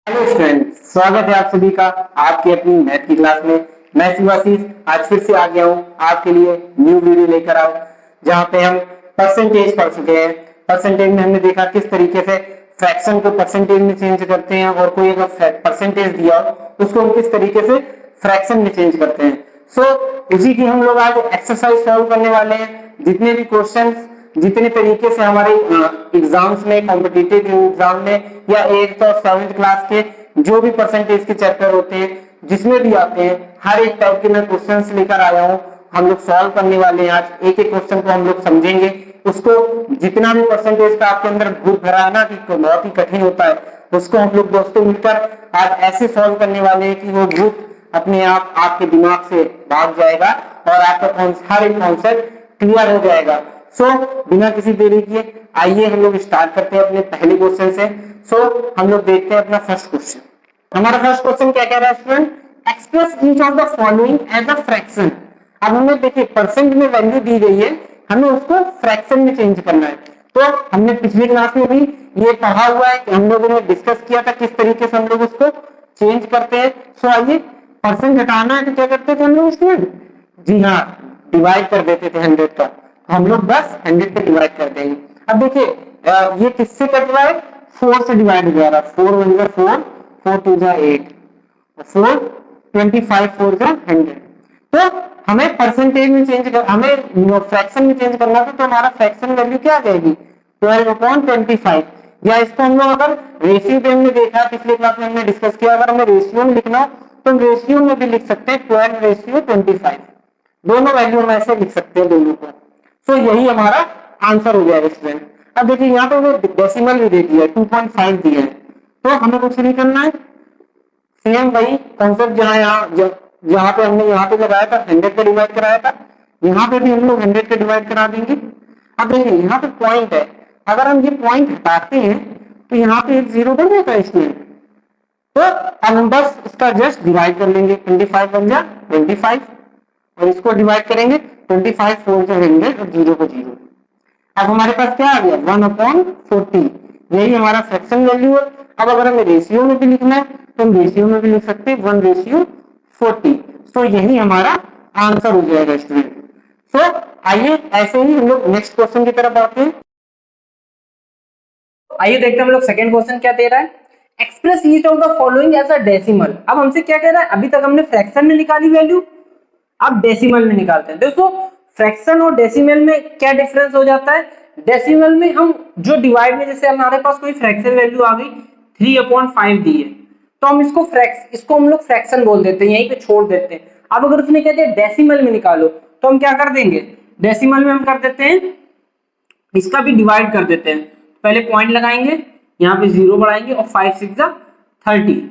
Hello student, स्वागत है आप सभी का आपकी अपनी मैथ की क्लास में। मैं शिवाशीष आज फिर से आ गया हूँ आपके लिए न्यू वीडियो लेकर आओ, जहाँ पे हम परसेंटेज पढ़ चुके हैं। परसेंटेज में हमने देखा किस तरीके से फ्रैक्शन को परसेंटेज में चेंज करते हैं, और कोई अगर परसेंटेज दिया हो उसको हम किस तरीके से फ्रैक्शन में चेंज करते हैं। उसी की हम लोग आज एक्सरसाइज सॉल्व करने वाले हैं। जितने भी क्वेश्चन, जितने तरीके से हमारे एग्जाम्स में, कॉम्पिटिटिव एग्जाम में या 8th और 7th क्लास के जो भी परसेंटेज के चैप्टर होते हैं, जिसमें भी आते हैं, हर एक टाइप के मैं क्वेश्चंस लेकर आया हूँ। हम लोग सॉल्व करने वाले हैं। आज एक एक क्वेश्चन को हम लोग समझेंगे। उसको जितना भी परसेंटेज का आपके अंदर भूत भरा है ना कि बहुत ही कठिन होता है, उसको हम लोग दोस्तों मिलकर आज ऐसे सॉल्व करने वाले हैं कि वो भूत अपने आप आपके दिमाग से भाग जाएगा और आपका हर एक कॉन्सेप्ट क्लियर हो जाएगा। बिना किसी देरी किए आइए हम लोग स्टार्ट करते हैं अपने पहले क्वेश्चन से। हम लोग देखते हैं अपना फर्स्ट क्वेश्चन। हमारा फर्स्ट क्वेश्चन क्या कह रहा है student? Express each of the following as a fraction. अब हमें देखिए परसेंट में वैल्यू दी गई है, हमें उसको फ्रैक्शन में चेंज करना है। तो हमने पिछली क्लास में भी ये पढ़ा हुआ है कि हम लोगों ने डिस्कस किया था किस तरीके से हम लोग उसको चेंज करते हैं। आइए, परसेंट घटाना है तो क्या करते थे हम लोग स्टूडेंट? जी हाँ, डिवाइड कर देते थे 100 का। हम लोग बस 100 पे डिवाइड कर देंगे। अब देखिए ये किससे कट रहा है? 4 से डिवाइड हो जा रहा है। 4 1 4, 4 2 8, 4 25, 4 100। तो हमें परसेंटेज में चेंज कर, हमें फ्रैक्शन में चेंज करना था, तो हमारा फ्रैक्शन वैल्यू क्या आ जाएगी? 12/25। या इसको हम लोग अगर रेशियो पे हमने देखा, पिछले क्लास में हमने डिस्कस किया, अगर हमें रेशियो में लिखना तो हम रेशियो में भी लिख सकते हैं 12/25। दोनों वैल्यू हम ऐसे लिख सकते हैं दोनों को। यही हमारा आंसर हो जाएगा स्टूडेंट। अब देखिए यहाँ पे वो डेसिमल भी दे दिया है, 2.5 दिया है, तो हमें कुछ नहीं करना है। सेम वही कॉन्सेप्ट जहाँ पे हमने यहाँ पे लगाया था 100 पे डिवाइड कराया था, यहाँ पे भी हम लोग 100 पे डिवाइड करा देंगे। अब देखिए यहाँ पे पॉइंट है, अगर हम ये पॉइंट हटाते हैं तो यहाँ पे एक जीरो बन जाता है इसमें। तो अब हम बस इसका जस्ट डिवाइड कर लेंगे। 25 बन जा 25, और इसको डिवाइड करेंगे 25 4 से 100 और 0 को 0। अब हमारे पास क्या आ गया? 1/40। यही हमारा फ्रैक्शन वैल्यू है। अब अगर हमें रेशियो में भी लिखना है तो हम रेशियो में भी लिख सकते हैं 1/40। यही हमारा आंसर हो जाएगा स्टूडेंट। आइए ऐसे ही हम लोग नेक्स्ट क्वेश्चन की तरफ बढ़ते हैं। आइए देखते हैं हम लोग सेकंड क्वेश्चन क्या दे रहा है। Express each of the following as a decimal. अब हमसे क्या कह रहा है? अभी तक हमने फ्रैक्शन में निकाली वैल्यू, अब डेसिमल में निकालते हैं। दोस्तों फ्रैक्शन और डेसिमल में क्या डिफरेंस हो जाता है? डेसिमल में हम जो डिवाइड में, जैसे हमारे पास कोई फ्रैक्शन वैल्यू आ गई 3/5 दी है, तो हम इसको हम लोग फ्रैक्शन बोल देते हैं, यहीं पे छोड़ देते हैं। अब अगर उसने कह दिया डेसिमल में निकालो, तो हम क्या कर देंगे? डेसिमल में हम कर देते हैं, इसका भी डिवाइड कर देते हैं। पहले पॉइंट लगाएंगे, यहाँ पे 0 बढ़ाएंगे और 5 6 30।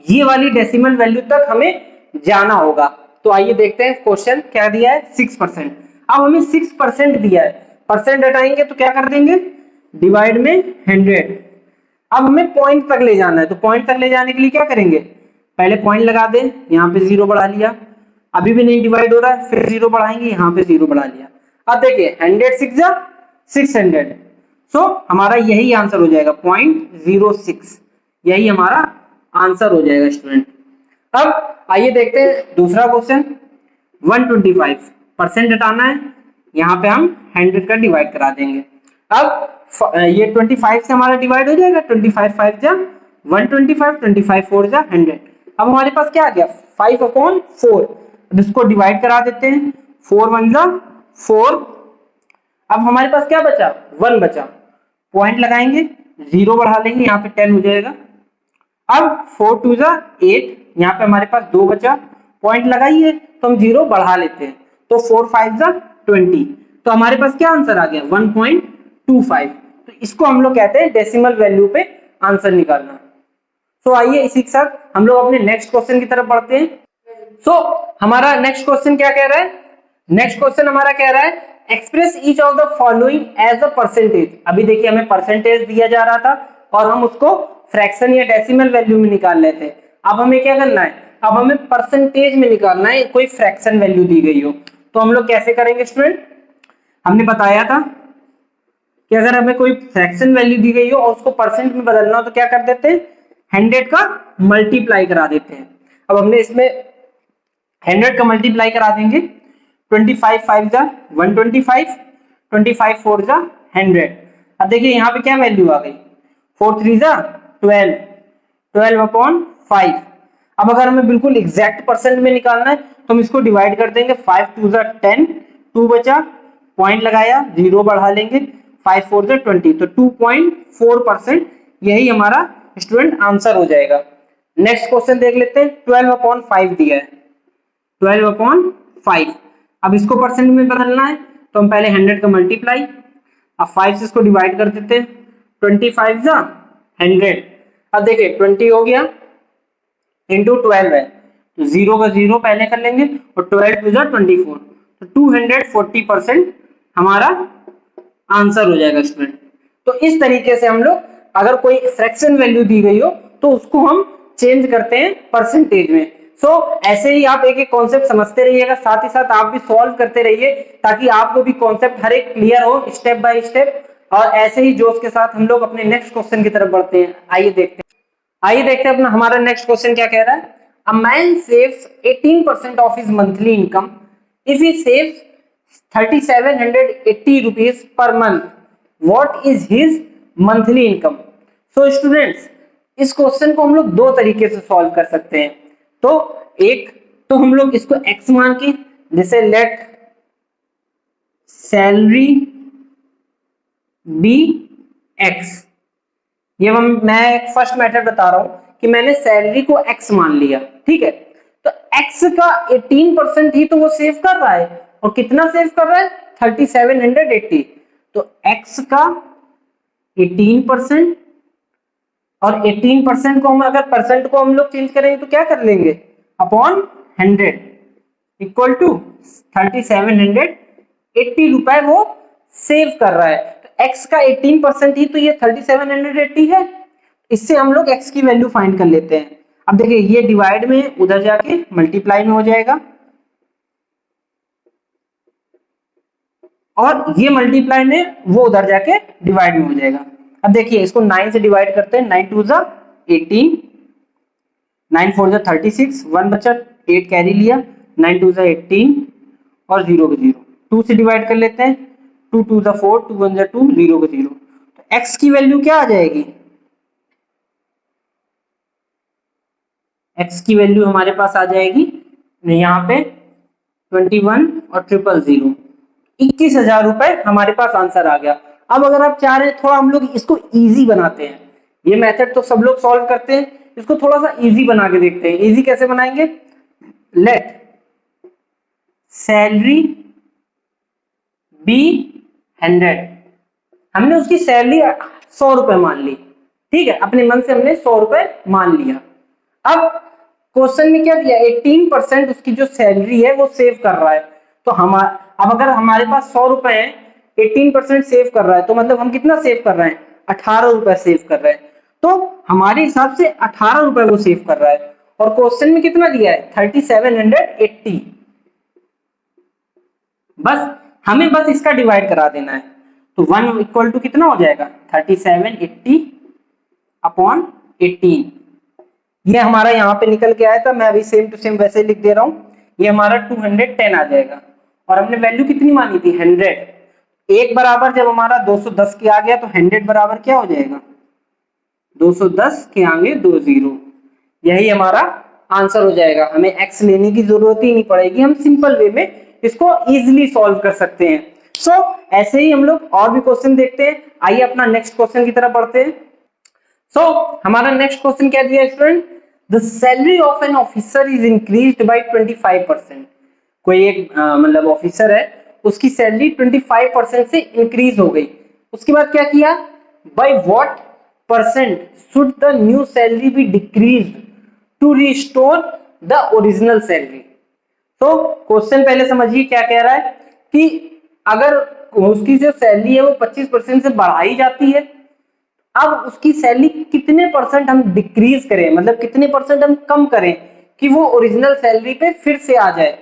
ये वाली डेसिमल वैल्यू तक हमें जाना होगा। तो आइए देखते हैं क्वेश्चन क्या दिया है। 6%। अब हमें 6% दिया है, परसेंट हटाएंगे तो क्या कर देंगे? डिवाइड में 100। अब हमें पॉइंट तक ले जाना है, तो पॉइंट तक ले जाने के लिए क्या करेंगे? पहले पॉइंट लगा दें, यहाँ पे 0 बढ़ा लिया, अभी भी नहीं डिवाइड हो रहा है, फिर 0 बढ़ाएंगे, यहाँ पे 0 बढ़ा लिया। अब देखिए 100 600। हमारा यही आंसर हो जाएगा 0.06। यही हमारा आंसर हो जाएगा स्टूडेंट। अब आइए देखते हैं दूसरा क्वेश्चन। 125% हटाना है, यहाँ पे हम 100 का डिवाइड करा देंगे। अब ये 25 से हमारा डिवाइड हो जाएगा, 25 5 जा 125, 25 4 जा 100। अब हमारे पास क्या आ गया? 5/4। इसको डिवाइड करा देते हैं, 4 1 जा 4। अब हमारे पास क्या बचा? 1 बचा, पॉइंट लगाएंगे, 0 बढ़ा लेंगे, यहाँ पे 10 हो जाएगा। अब 4 2 8, यहाँ पे हमारे पास 2 बचा, पॉइंट लगाइए तो हम 0 बढ़ा लेते हैं, तो 4 5 20। तो हमारे पास क्या आंसर आ गया? 1.25। तो इसको हम लोग कहते हैं डेसिमल वैल्यू पे आंसर निकालना। आइए इसी के साथ हम लोग अपने नेक्स्ट क्वेश्चन की तरफ बढ़ते हैं। हमारा नेक्स्ट क्वेश्चन क्या कह रहा है? नेक्स्ट क्वेश्चन हमारा कह रहा है express each of the following as a percentage. अभी देखिए हमें परसेंटेज दिया जा रहा था और हम उसको फ्रैक्शन या डेसिमल वैल्यू में निकाल लेते हैं। अब हमें क्या करना है? अब हमें परसेंटेज में निकालना है, कोई फ्रैक्शन वैल्यू दी गई हो। तो हम लोग कैसे करेंगे स्टूडेंट? हमने बताया था कि अगर हमें कोई फ्रैक्शन वैल्यू दी गई हो और उसको परसेंट में बदलना हो तो क्या कर देते हैं? 100 का मल्टीप्लाई करा देते हैं। अब हमने इसमें 100 का मल्टीप्लाई करा देंगे, 25 5 जा 125, 25 4 जा 100। अब देखिए यहाँ पे क्या वैल्यू आ गई, 4 3 जा 12, 12 अपॉन 5। अब अगर हमें बिल्कुल एग्जैक्ट परसेंट में निकालना है तो हम इसको डिवाइड कर देंगे, 5 2 जा 10, 2 बचा, पॉइंट लगाया, 0 बढ़ा लेंगे, 5 4 जा 20, तो 2.4% यही हमारा स्टूडेंट आंसर हो जाएगा। नेक्स्ट क्वेश्चन देख लेते हैं, 12 अपॉन 5 दिया है, 12 अपॉन 5। अब इसको परसेंट में बदलना है तो हम पहले 100 का मल्टीप्लाई, अब 5 से इसको डिवाइड कर देते हैं, 25 जा 100। अब देखिए 20 हो गया इंटू 12 है, तो 0 का 0 पहले कर लेंगे और 12 टू जा 24, तो 240% हमारा आंसर हो जाएगा स्टूडेंट। तो इस तरीके से हम लोग अगर कोई फ्रैक्शन वैल्यू दी गई हो तो उसको हम चेंज करते हैं परसेंटेज में। ऐसे ही आप एक एक कॉन्सेप्ट समझते रहिएगा, साथ ही साथ आप भी सॉल्व करते रहिए ताकि आपको भी कॉन्सेप्ट हर एक क्लियर हो स्टेप बाय स्टेप। और ऐसे ही जोश के साथ हम लोग अपने नेक्स्ट क्वेश्चन की तरफ बढ़ते हैं। आइए देखते हैं अपना हमारा नेक्स्ट क्वेश्चन क्या कह रहा है। A man saves 18% of his monthly income if he saves 3780 rupees per month, what is his monthly income. So students, इस क्वेश्चन को हम लोग दो तरीके से सॉल्व कर सकते हैं। तो एक तो हम लोग इसको x मान के, जैसे लेट सैलरी बी x, ये मैं फर्स्ट मेथड बता रहा हूं कि मैंने सैलरी को x मान लिया, ठीक है। तो x का 18% ही तो वो सेव कर रहा है, और कितना सेव कर रहा है 3780। तो x का 18% और 18% को हम अगर परसेंट को हम लोग चेंज करेंगे तो क्या कर लेंगे, अपॉन 100 इक्वल टू 3780 रुपए वो सेव कर रहा है। तो x का 18% ही तो ये 3780 है। इससे हम लोग x की वैल्यू फाइंड कर लेते हैं। अब देखिए ये डिवाइड में उधर जाके मल्टीप्लाई में हो जाएगा, और ये मल्टीप्लाई में वो उधर जाके डिवाइड में हो जाएगा। अब देखिए इसको 9 से डिवाइड करते हैं, 9 2 जा 18, 9 4 जा 36, 1 बचा, 8 कैरी लिया, 9 2 जा 18 और 0 का 0, 2 से डिवाइड कर लेते हैं, 2 2 जा 4, 2 1 जा 2, 0 का 0। तो x की वैल्यू क्या आ जाएगी, x की वैल्यू हमारे पास आ जाएगी यहाँ पे 21 और 000, 21,000 रुपए हमारे पास आंसर आ गया। अब अगर आप चाह रहे हैं थोड़ा हम लोग इसको इजी बनाते हैं, ये मेथड तो सब लोग सॉल्व करते हैं, इसको थोड़ा सा इजी बना के देखते हैं। इजी कैसे बनाएंगे, लेट सैलरी बी 100, हमने उसकी सैलरी 100 रुपए मान ली, ठीक है, अपने मन से हमने 100 रुपए मान लिया। अब क्वेश्चन में क्या दिया, 18% उसकी जो सैलरी है वो सेव कर रहा है। तो अब अगर हमारे पास 100 रुपए है, 18% सेव कर रहा है, तो मतलब हम कितना सेव कर रहे हैं, 18 रुपए सेव कर रहे हैं। तो हमारे हिसाब से 18 रुपए वो सेव कर रहा है, और क्वेश्चन में कितना दिया है 3780। हमें बस इसका डिवाइड करा देना है, तो 1 इक्वल टू कितना हो जाएगा 3780 अपॉन 18। ये हमारा यहाँ पे निकल के आया था, मैं अभी सेम टू सेम वैसे लिख दे रहा हूँ, ये हमारा 210 आ जाएगा। और हमने वैल्यू कितनी मानी थी 100, एक बराबर जब हमारा 210 के आ गया तो 100 बराबर क्या हो जाएगा 210 के आगे 2 0, यही हमारा आंसर हो जाएगा। हमें x लेने की जरूरत ही नहीं पड़ेगी, हम सिंपल वे में इसको इजीली सॉल्व कर सकते हैं। ऐसे ही हम लोग और भी क्वेश्चन देखते हैं। आइए अपना नेक्स्ट क्वेश्चन की तरफ बढ़ते हैं। हमारा नेक्स्ट क्वेश्चन क्या दिया student, the salary of an officer is increased by 25%। कोई एक मतलब ऑफिसर है, उसकी सैलरी 25% से इंक्रीज हो गई। उसके बाद क्या किया, by what percent should the new salary be decreased to restore the original salary. तो क्वेश्चन पहले समझिए क्या कह रहा है कि अगर उसकी जो सैलरी है वो 25% से बढ़ाई जाती है, अब उसकी सैलरी कितने परसेंट हम डिक्रीज करें, मतलब कितने परसेंट हम कम करें कि वो ओरिजिनल सैलरी पे फिर से आ जाए।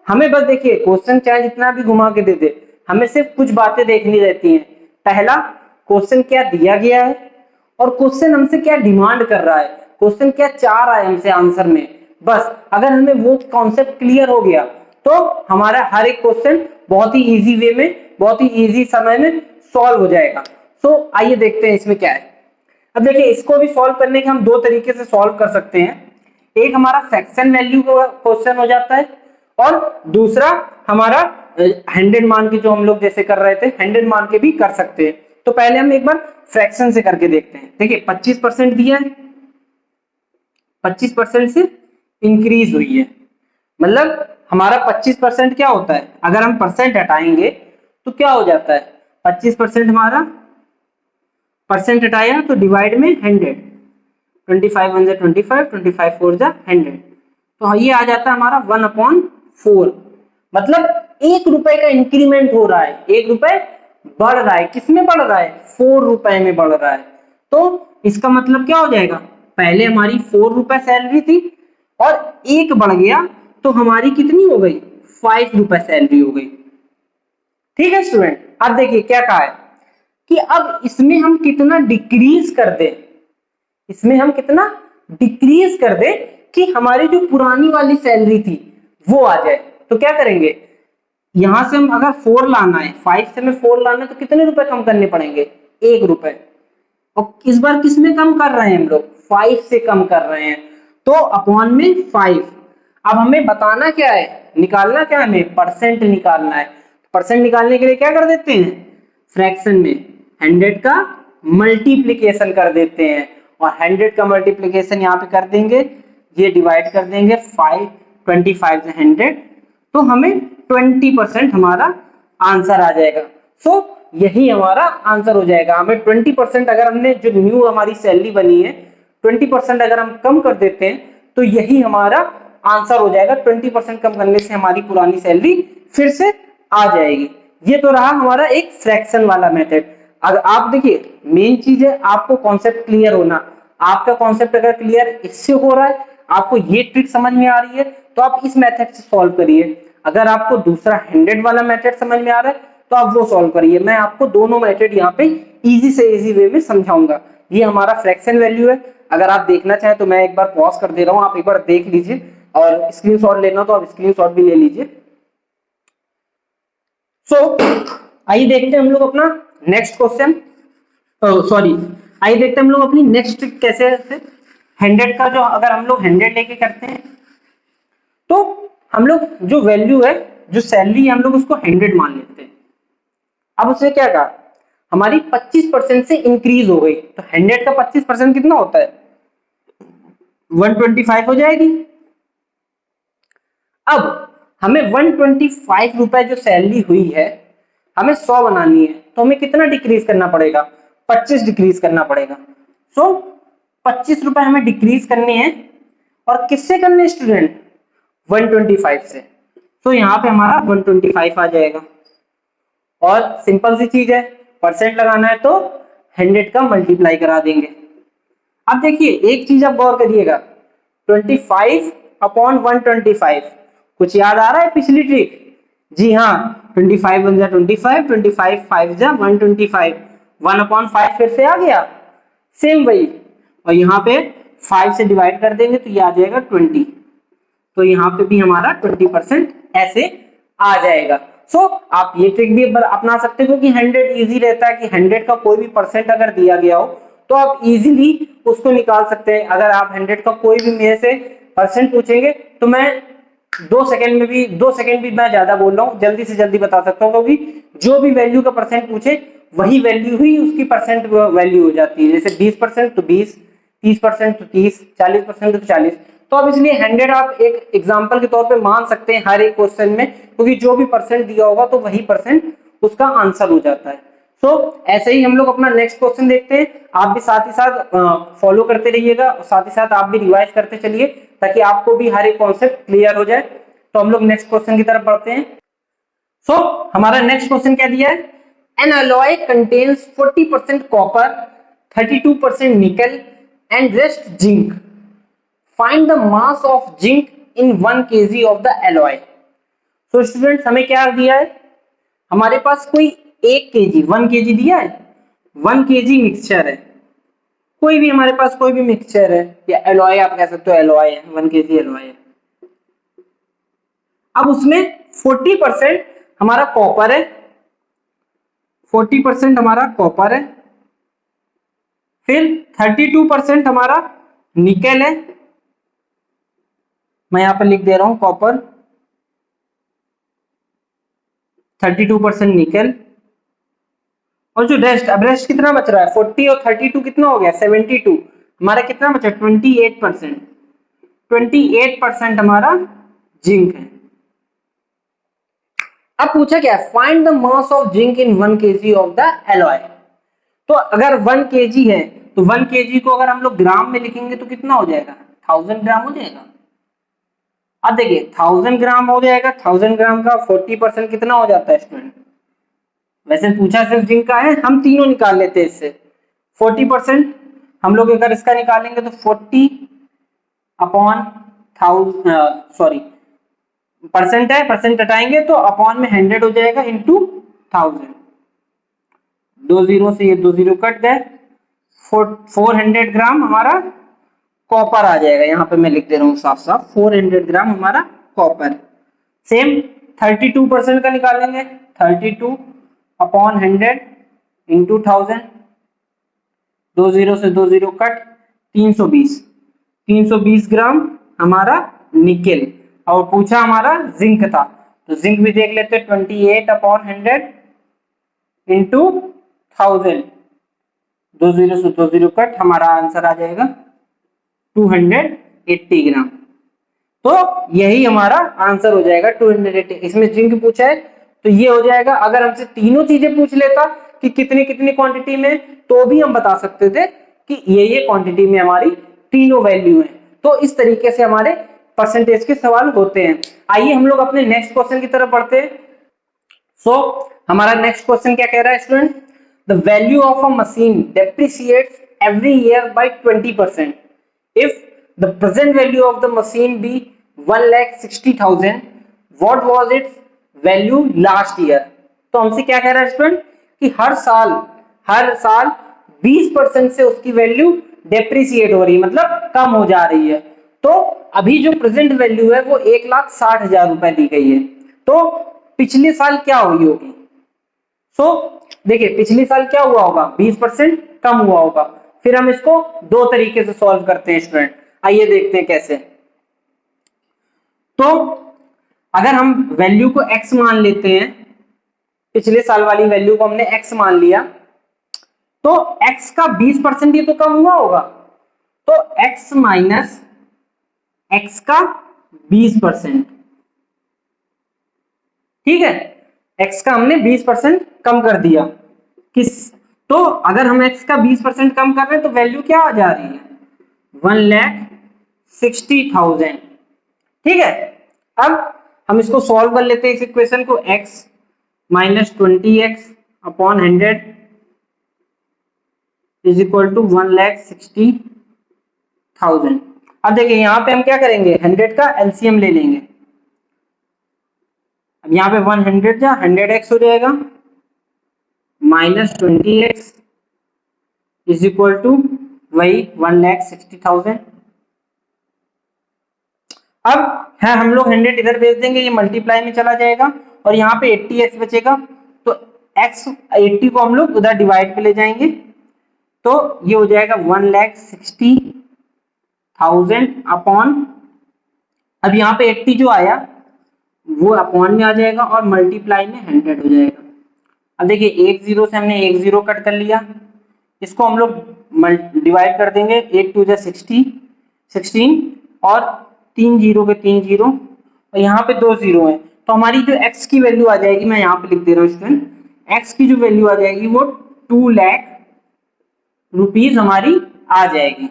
हमें बस देखिए क्वेश्चन चाहे जितना भी घुमा के दे दे, हमें सिर्फ कुछ बातें देखनी रहती हैं। पहला, क्वेश्चन क्या दिया गया है, और क्वेश्चन हमसे क्या डिमांड कर रहा है, क्वेश्चन क्या चाह रहा है हमसे आंसर में। बस अगर हमें वो कॉन्सेप्ट क्लियर हो गया तो हमारा हर एक क्वेश्चन बहुत ही इजी वे में, बहुत ही इजी समय में सॉल्व हो जाएगा। सो आइए देखते हैं इसमें क्या है। अब देखिए, इसको भी सॉल्व करने के हम दो तरीके से सॉल्व कर सकते हैं। एक हमारा फ्रैक्शन वैल्यू का क्वेश्चन हो जाता है और दूसरा हमारा 100 मान के, जो हम लोग जैसे कर रहे थे 100 मान के भी कर सकते हैं। तो पहले हम एक बार फ्रैक्शन से करके देखते हैं। देखिए 25% दिया है, 25% से इंक्रीज हुई है, मतलब हमारा 25% क्या होता है, अगर हम परसेंट हटाएंगे तो क्या हो जाता है, 25% हमारा परसेंट हटाया तो डिवाइड में 100, 25 वन जा 25, 25 फोर जा 100, तो ये आ जाता है हमारा 1/4। मतलब 1 रुपए का इंक्रीमेंट हो रहा है, 1 रुपए बढ़ रहा है। किसमें बढ़ रहा है, 4 रुपए में बढ़ रहा है। तो इसका मतलब क्या हो जाएगा, पहले हमारी 4 रुपए सैलरी थी और 1 बढ़ गया तो हमारी कितनी हो गई, 5 रुपए सैलरी हो गई। ठीक है स्टूडेंट, अब देखिए क्या कहा है कि अब इसमें हम कितना डिक्रीज कर दें, इसमें हम कितना डिक्रीज कर दे कि हमारी जो पुरानी वाली सैलरी थी वो आ जाए। तो क्या करेंगे, यहां से हम अगर 4 लाना है, 5 से हमें 4 लाना है तो कितने रुपए कम करने पड़ेंगे, 1 रुपए। और इस बार किसमें कम कर रहे हैं हम लोग, 5 से कम कर रहे हैं, तो अपॉन में 5। अब हमें बताना क्या है, निकालना क्या है, हमें परसेंट निकालना है। परसेंट निकालने के लिए क्या कर देते हैं, फ्रैक्शन में 100 का मल्टीप्लीकेशन कर देते हैं, और 100 का मल्टीप्लीकेशन यहाँ पे कर देंगे, ये डिवाइड कर देंगे 5, 25 से 100, तो हमें 20% हमारा आंसर आ जाएगा। सो यही हमारा आंसर हो जाएगा। हमें 20%, अगर हमने जो न्यू हमारी सैलरी बनी है 20% अगर हम कम कर देते हैं तो यही हमारा आंसर हो जाएगा। 20% कम करने से हमारी पुरानी सैलरी फिर से आ जाएगी। ये तो रहा हमारा एक फ्रैक्शन वाला मेथड। अगर आप देखिए, मेन चीज है आपको कॉन्सेप्ट क्लियर होना। आपका कॉन्सेप्ट अगर क्लियर इससे हो रहा है, आपको ये ट्रिक समझ में आ रही है, तो आप इस मेथड से सॉल्व करिए। अगर आपको दूसरा 100 वाला मेथड समझ में आ रहा है तो आप वो सॉल्व करिए। मैं आपको दोनों मेथड यहाँ पे इजी से इजी वे में समझाऊंगा। ये हमारा फ्रैक्शन वैल्यू है। अगर आप देखना चाहें तो मैं एक बार पॉज कर दे रहा हूँ, आप एक बार देख लीजिए, और स्क्रीनशॉट लेना तो आप स्क्रीनशॉट भी ले लीजिए। सो आइए देखते हैं हम लोग अपना नेक्स्ट क्वेश्चन, सॉरी आइए देखते हैं हम लोग अपनी नेक्स्ट ट्रिक कैसे है। 100 का जो अगर हम लोग 100 लेके करते हैं तो हम लोग जो वैल्यू है, जो सैलरी है, हम लोग उसको 100 मान लेते हैं। अब उससे क्या कहा, हमारी 25% से इंक्रीज हो गई, तो 100 का 25% कितना होता है, 125 हो जाएगी। अब हमें 125 रुपए जो सैलरी हुई है, हमें 100 बनानी है, तो हमें कितना डिक्रीज करना पड़ेगा, 25 डिक्रीज करना पड़ेगा। सो 25 रुपए हमें डिक्रीज करने हैं, और किससे करने स्टूडेंट, 125 से। तो यहाँ पे हमारा 125 आ जाएगा, और सिंपल सी चीज है, परसेंट लगाना है तो 100 का मल्टीप्लाई करा देंगे। अब देखिए एक चीज आप गौर करिएगा, 25/125, कुछ याद आ रहा है पिछली ट्रिक, जी हाँ, 25 वन जा 25, 25 5 जा 125, 1/5 फिर से आ गया, सेम वही, और यहाँ पे 5 से डिवाइड कर देंगे तो ये आ जाएगा 20, तो यहाँ पे भी हमारा 20% ऐसे आ जाएगा। सो आप ये ट्रिक भी अपना सकते हो, क्योंकि 100 इजी रहता है कि 100 का कोई भी परसेंट अगर दिया गया हो तो आप इजीली उसको निकाल सकते हैं। अगर आप 100 का कोई भी मेरे से परसेंट पूछेंगे तो मैं 2 सेकंड भी मैं ज्यादा बोल रहा हूँ, जल्दी से जल्दी बता सकता हूँ, क्योंकि जो भी वैल्यू का परसेंट पूछे वही वैल्यू ही उसकी परसेंट वैल्यू हो जाती है। जैसे 20% तो 20, 30% तो 30, 40% तो 40। तो अब इसलिए 100 आप एक एग्जांपल के तौर पे मान सकते हैं हर एक क्वेश्चन में, क्योंकि जो भी परसेंट दिया होगा तो वही परसेंट उसका आंसर हो जाता है। सो ऐसे ही हम लोग अपना नेक्स्ट क्वेश्चन देखते हैं। आप भी साथ ही साथ फॉलो करते रहिएगा, और साथ ही साथ आप भी रिवाइज करते चलिए, ताकि आपको भी हर एक कॉन्सेप्ट क्लियर हो जाए। तो हम लोग नेक्स्ट क्वेश्चन की तरफ बढ़ते हैं। सो हमारा नेक्स्ट क्वेश्चन क्या दिया है, एन अलॉय कंटेन्स 40% कॉपर, 32% निकल and rest zinc, find the mass of zinc in 1 kg of the alloy. तो स्टूडेंट्स हमें क्या दिया है, हमारे पास कोई 1 kg 1 kg दिया है, 1 kg मिक्सचर है, कोई भी हमारे पास कोई भी मिक्सचर है या एलॉय आप कह सकते हो, एलॉय है 1 kg एलॉय है। अब उसमें 40% हमारा कॉपर है, 40% हमारा कॉपर है, फिर 32% हमारा निकेल है, मैं यहां पर लिख दे रहा हूं कॉपर, 32% निकेल, और जो रेस्ट, अब रेस्ट कितना बच रहा है 40 और 32 कितना हो गया 72, हमारा कितना बचा 28%, 28% हमारा जिंक है। अब पूछा क्या, find the mass of zinc in 1 kg of the alloy. तो अगर 1 kg है तो 1 kg को अगर हम लोग ग्राम में लिखेंगे तो कितना हो जाएगा 1000 ग्राम हो जाएगा। अब देखिए 1000 ग्राम हो जाएगा, 1000 ग्राम का 40% कितना हो जाता है स्टूडेंट, वैसे पूछा सिर्फ जिंक का है, हम तीनों निकाल लेते हैं इससे। 40% हम लोग अगर इसका निकालेंगे तो 40 अपॉन 1000, सॉरी परसेंट है, परसेंट हटाएंगे तो अपॉन में 100 हो जाएगा इंटू 1000, 2 जीरो से ये 2 जीरो कट गए, 400 ग्राम हमारा कॉपर आ जाएगा। यहाँ पे मैं लिख दे रहा हूँ साफ साफ 400 ग्राम हमारा कॉपर। सेम 32% का निकालेंगे, 32 अपॉन 100 इंटू 1000, 2 जीरो से 2 जीरो कट, 320 ग्राम हमारा निकेल, और पूछा हमारा जिंक था तो जिंक भी देख लेते हैं 28 अपॉन 100 इंटू 1000, 2 जीरो से 2 जीरो कट, हमारा आंसर आ जाएगा 280 ग्राम। तो यही हमारा आंसर हो जाएगा 280। इसमें जिंक पूछा है तो ये हो जाएगा। अगर हमसे तीनों चीजें पूछ लेता कि कितनी कितनी क्वांटिटी में, तो भी हम बता सकते थे कि ये क्वांटिटी में हमारी तीनों वैल्यू है। तो इस तरीके से हमारे परसेंटेज के सवाल होते हैं। आइए हम लोग अपने नेक्स्ट क्वेश्चन की तरफ बढ़ते हैं। सो हमारा नेक्स्ट क्वेश्चन क्या कह रहा है student, the value of a machine depreciates every year by 20%, if the present value of the machine be 1,60,000, what was its value last year। तो हमसे क्या कह रहा है स्टूडेंट कि हर साल 20% से उसकी वैल्यू डेप्रिसिएट हो रही है, मतलब कम हो जा रही है। तो अभी जो प्रेजेंट वैल्यू है वो 1,60,000 रुपए दी गई है, तो पिछले साल क्या हुई होगी। सो देखिए पिछले साल क्या हुआ होगा 20% कम हुआ होगा। फिर हम इसको दो तरीके से सॉल्व करते हैं स्टूडेंट, आइए देखते हैं कैसे। तो अगर हम वैल्यू को x मान लेते हैं, पिछले साल वाली वैल्यू को हमने x मान लिया, तो x का 20% ही तो कम हुआ होगा, तो x माइनस x का 20%, ठीक है, x का हमने 20% कम कर दिया किस, तो अगर हम x का 20% कम कर रहे हैं तो वैल्यू क्या आ जा रही है 1,60,000, ठीक है। अब हम इसको सॉल्व कर लेते हैं इस इक्वेशन को, x minus 20x upon 100 is equal to 1,60,000। अब देखिए यहां पे हम क्या करेंगे 100 का एलसीएम ले लेंगे। अब यहाँ पे 100 जा 100x हो जाएगा minus 20x is equal to वही 1,60,000। अब है हम लोग 100 इधर भेज देंगे, ये मल्टीप्लाई में चला जाएगा और यहाँ पे 80x बचेगा, तो x 80 को हम लोग उधर डिवाइड पे ले जाएंगे, तो ये हो जाएगा 1,60,000 अपॉन, अब यहाँ पे 80 जो आया वो अपॉन में आ जाएगा और मल्टीप्लाई में 100 हो जाएगा। अब देखिए एक जीरो से हमने एक जीरो कट कर लिया, इसको हम लोग डिवाइड कर देंगे, 8 2 जा 16 और 3 जीरो के 3 जीरो और यहाँ पे 2 जीरो है, तो हमारी जो x की वैल्यू आ जाएगी, मैं यहाँ पे लिख दे रहा हूँ स्टूडेंट, x की जो वैल्यू आ जाएगी वो 2 लाख रुपीज हमारी आ जाएगी,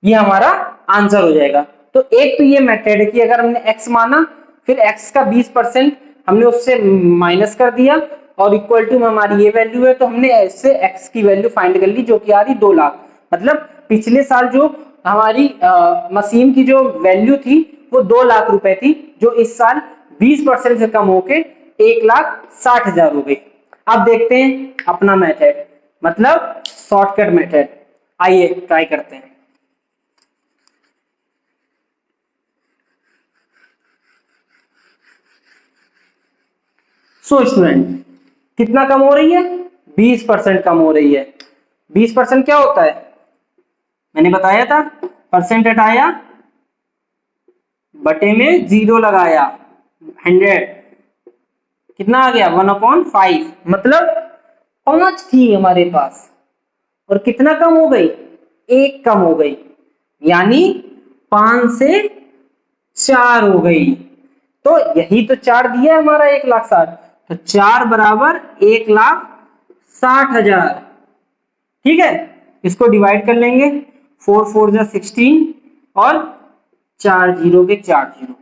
ये हमारा आंसर हो जाएगा। तो एक तो ये मेथड है कि अगर हमने x माना फिर x का 20% हमने उससे माइनस कर दिया और इक्वल टू में हमारी ये वैल्यू है, तो हमने इससे x की वैल्यू फाइंड कर ली जो कि आ रही 2 लाख। मतलब पिछले साल जो हमारी मशीन की जो वैल्यू थी वो 2 लाख रुपए थी, जो इस साल 20% से कम होके 1,60,000 हो गई। अब देखते हैं अपना मेथड, मतलब शॉर्टकट मेथड। आइए ट्राई करते हैं। सो स्टूडेंट, कितना कम हो रही है? 20% कम हो रही है। 20% क्या होता है? मैंने बताया था, परसेंट हटाया, बटे में 0 लगाया, 100, कितना आ गया? 1/5, मतलब 5 थी हमारे पास, और कितना कम हो गई? 1 कम हो गई, यानी 5 से 4 हो गई। तो यही तो 4 दिया है हमारा 1,60,000, तो 4 बराबर 1,60,000। ठीक है, इसको डिवाइड कर लेंगे, 4 4 जा 16 और 4 जीरो के 4 जीरो।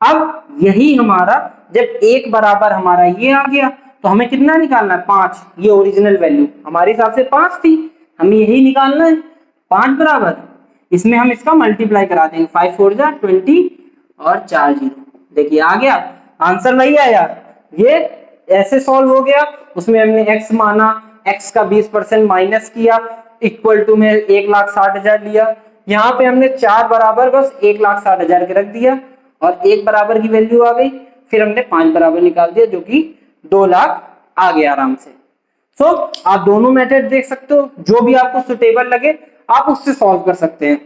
अब यही हमारा, जब 1 बराबर हमारा ये आ गया, तो हमें कितना निकालना है? 5। ये ओरिजिनल वैल्यू हमारे हिसाब से 5 थी, हमें यही निकालना है। 5 बराबर, इसमें हम इसका मल्टीप्लाई करा देंगे, 5 4 जा 20 और 4 जीरो। देखिए आ गया आंसर, वही आया। ये ऐसे सॉल्व हो गया, उसमें हमने x माना, x का 20% माइनस किया, इक्वल टू में 1,60,000 लिया। यहाँ पे हमने 4 बराबर बस 1,60,000 के रख दिया, और 1 बराबर की वैल्यू आ गई, फिर हमने 5 बराबर निकाल दिया, जो कि 2 लाख आ गया आराम से। सो आप दोनों मेथड देख सकते हो, जो भी आपको सुटेबल लगे आप उससे सॉल्व कर सकते हैं।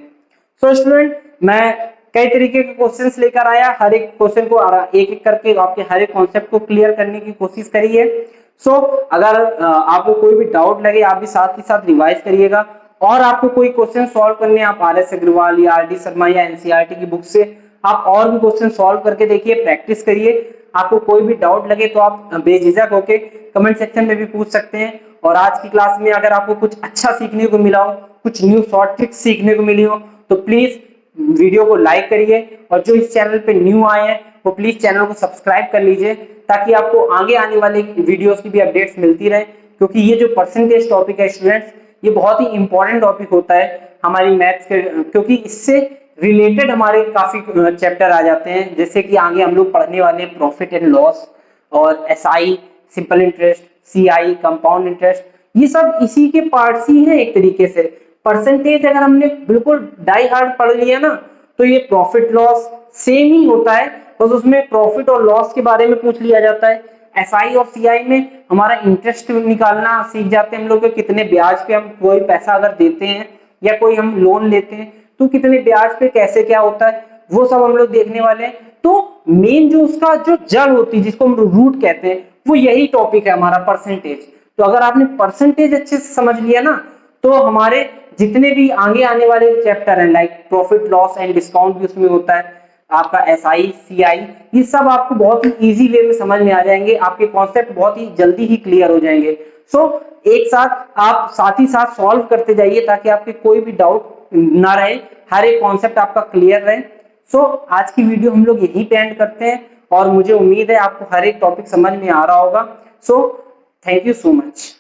सो स्टूडेंट, मैं कई तरीके के क्वेश्चंस लेकर आया, हर एक क्वेश्चन को एक एक करके आपके हर एक कॉन्सेप्ट को क्लियर करने की कोशिश करी है। सो अगर आपको कोई भी डाउट लगे, आप भी साथ ही साथ रिवाइज करिएगा, और आपको कोई क्वेश्चन सॉल्व करने, आप RS अग्रवाल या RD शर्मा या NCERT की बुक से आप और भी क्वेश्चन सॉल्व करके देखिए, प्रैक्टिस करिए। आपको कोई भी डाउट लगे तो आप बेझिझक होके कमेंट सेक्शन में भी पूछ सकते हैं। और आज की क्लास में अगर आपको कुछ अच्छा सीखने को मिला हो, कुछ न्यू शॉर्ट ट्रिक्स सीखने को मिली हो, तो प्लीज वीडियो को लाइक करिए, और जो इस चैनल पे न्यू आए हैं वो प्लीज चैनल को सब्सक्राइब कर लीजिए, ताकि आपको आगे आने वाले वीडियोस की भी अपडेट्स मिलती रहे। क्योंकि ये जो परसेंटेज टॉपिक है स्टूडेंट्स, ये बहुत ही इंपॉर्टेंट टॉपिक होता है हमारी मैथ्स के, क्योंकि इससे रिलेटेड हमारे काफी चैप्टर आ जाते हैं, जैसे कि आगे हम लोग पढ़ने वाले हैं प्रॉफिट एंड लॉस, और SI, simple interest, CI, compound interest, ये सब इसी के पार्ट्स ही हैं एक तरीके से। परसेंटेज अगर हमने बिल्कुल डाई हार्ड पढ़ लिया ना, तो ये प्रॉफिट लॉस सेम ही होता है, बस उसमें प्रॉफिट और लॉस के बारे में पूछ लिया जाता है। SI और CI में हमारा इंटरेस्ट निकालना सीख जाते हैं हम लोग, कितने ब्याज पे हम कोई पैसा अगर देते हैं या कोई हम लोन लेते हैं तो कितने ब्याज पे कैसे क्या होता है, वो सब हम लोग देखने वाले हैं। तो मेन जो उसका जो जड़ होती है, जिसको हम रूट कहते हैं, वो यही टॉपिक है हमारा परसेंटेज। तो अगर आपने परसेंटेज अच्छे से समझ लिया ना, तो हमारे जितने भी आगे आने वाले चैप्टर हैं, like profit loss and discount भी उसमें होता है, आपका SI CI, ये सब आपको बहुत ही इजी वे में समझ में आ जाएंगे, आपके कॉन्सेप्ट बहुत ही जल्दी ही क्लियर हो जाएंगे। सो एक साथ आप साथ ही साथ सॉल्व करते जाइए, ताकि आपके कोई भी डाउट ना रहे, हर एक कॉन्सेप्ट आपका क्लियर रहे। सो आज की वीडियो हम लोग यहीं पे एंड करते हैं, और मुझे उम्मीद है आपको हर एक टॉपिक समझ में आ रहा होगा। So thank you so much.